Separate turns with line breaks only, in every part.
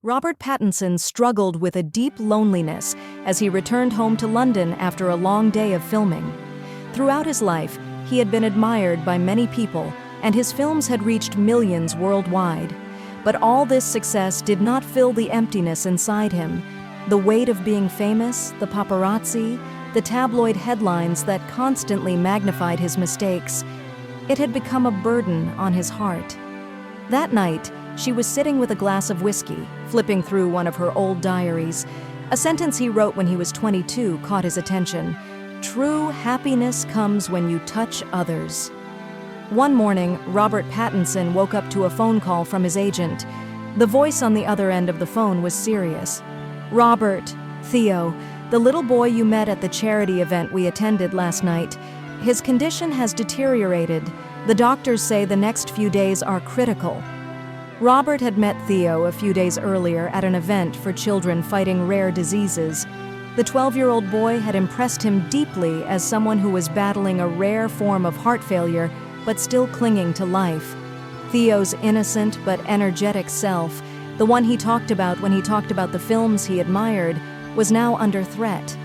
Robert Pattinson struggled with a deep loneliness as he returned home to London after a long day of filming. Throughout his life, he had been admired by many people, and his films had reached millions worldwide. But all this success did not fill the emptiness inside him. The weight of being famous, the paparazzi, the tabloid headlines that constantly magnified his mistakes, it had become a burden on his heart. That night, she was sitting with a glass of whiskey, flipping through one of her old diaries. A sentence he wrote when he was 22 caught his attention. "True happiness comes when you touch others." One morning, Robert Pattinson woke up to a phone call from his agent. The voice on the other end of the phone was serious. "Robert, Theo, the little boy you met at the charity event we attended last night. His condition has deteriorated. The doctors say the next few days are critical." Robert had met Theo a few days earlier at an event for children fighting rare diseases. The 12-year-old boy had impressed him deeply as someone who was battling a rare form of heart failure but still clinging to life. Theo's innocent but energetic self, the one he talked about when he talked about the films he admired, was now under threat.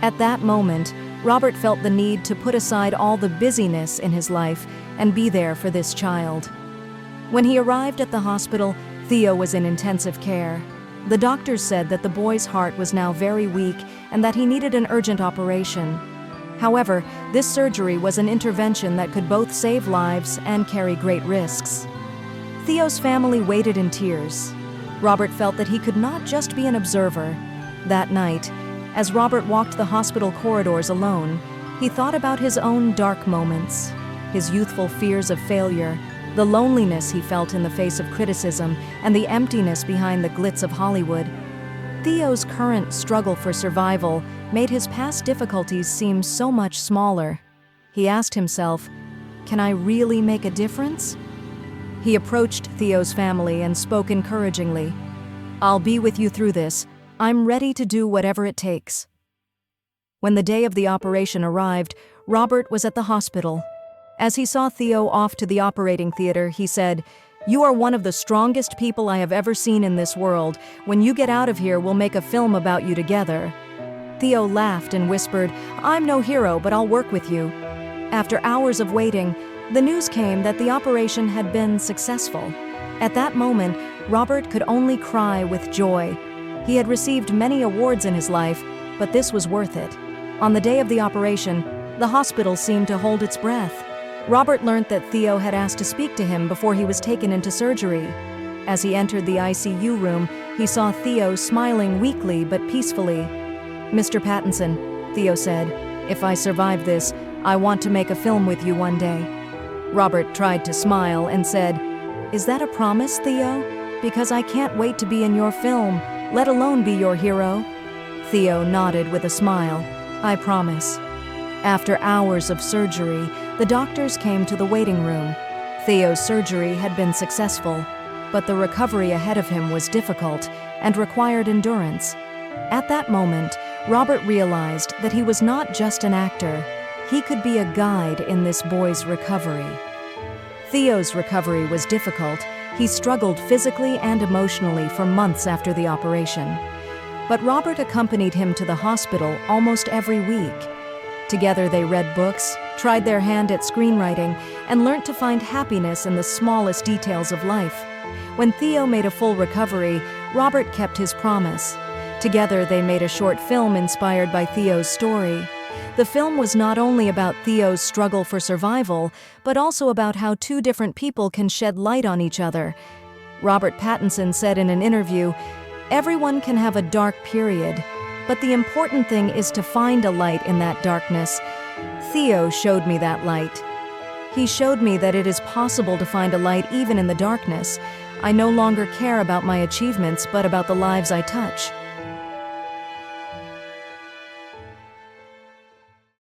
At that moment, Robert felt the need to put aside all the busyness in his life and be there for this child. When he arrived at the hospital, Theo was in intensive care. The doctors said that the boy's heart was now very weak and that he needed an urgent operation. However, this surgery was an intervention that could both save lives and carry great risks. Theo's family waited in tears. Robert felt that he could not just be an observer. That night, as Robert walked the hospital corridors alone, he thought about his own dark moments, his youthful fears of failure, the loneliness he felt in the face of criticism, and the emptiness behind the glitz of Hollywood. Theo's current struggle for survival made his past difficulties seem so much smaller. He asked himself, "Can I really make a difference?" He approached Theo's family and spoke encouragingly. "I'll be with you through this. I'm ready to do whatever it takes." When the day of the operation arrived, Robert was at the hospital. As he saw Theo off to the operating theater, he said, "You are one of the strongest people I have ever seen in this world. When you get out of here, we'll make a film about you together." Theo laughed and whispered, "I'm no hero, but I'll work with you." After hours of waiting, the news came that the operation had been successful. At that moment, Robert could only cry with joy. He had received many awards in his life, but this was worth it. On the day of the operation, the hospital seemed to hold its breath. Robert learned that Theo had asked to speak to him before he was taken into surgery. As he entered the ICU room, he saw Theo smiling weakly but peacefully. "Mr. Pattinson," Theo said, "if I survive this, I want to make a film with you one day." Robert tried to smile and said, "Is that a promise, Theo? Because I can't wait to be in your film, let alone be your hero." Theo nodded with a smile. "I promise." After hours of surgery, the doctors came to the waiting room. Theo's surgery had been successful, but the recovery ahead of him was difficult and required endurance. At that moment, Robert realized that he was not just an actor. He could be a guide in this boy's recovery. Theo's recovery was difficult. He struggled physically and emotionally for months after the operation. But Robert accompanied him to the hospital almost every week. Together they read books, tried their hand at screenwriting, and learned to find happiness in the smallest details of life. When Theo made a full recovery, Robert kept his promise. Together they made a short film inspired by Theo's story. The film was not only about Theo's struggle for survival, but also about how two different people can shed light on each other. Robert Pattinson said in an interview, "Everyone can have a dark period, but the important thing is to find a light in that darkness. Theo showed me that light. He showed me that it is possible to find a light even in the darkness. I no longer care about my achievements, but about the lives I touch."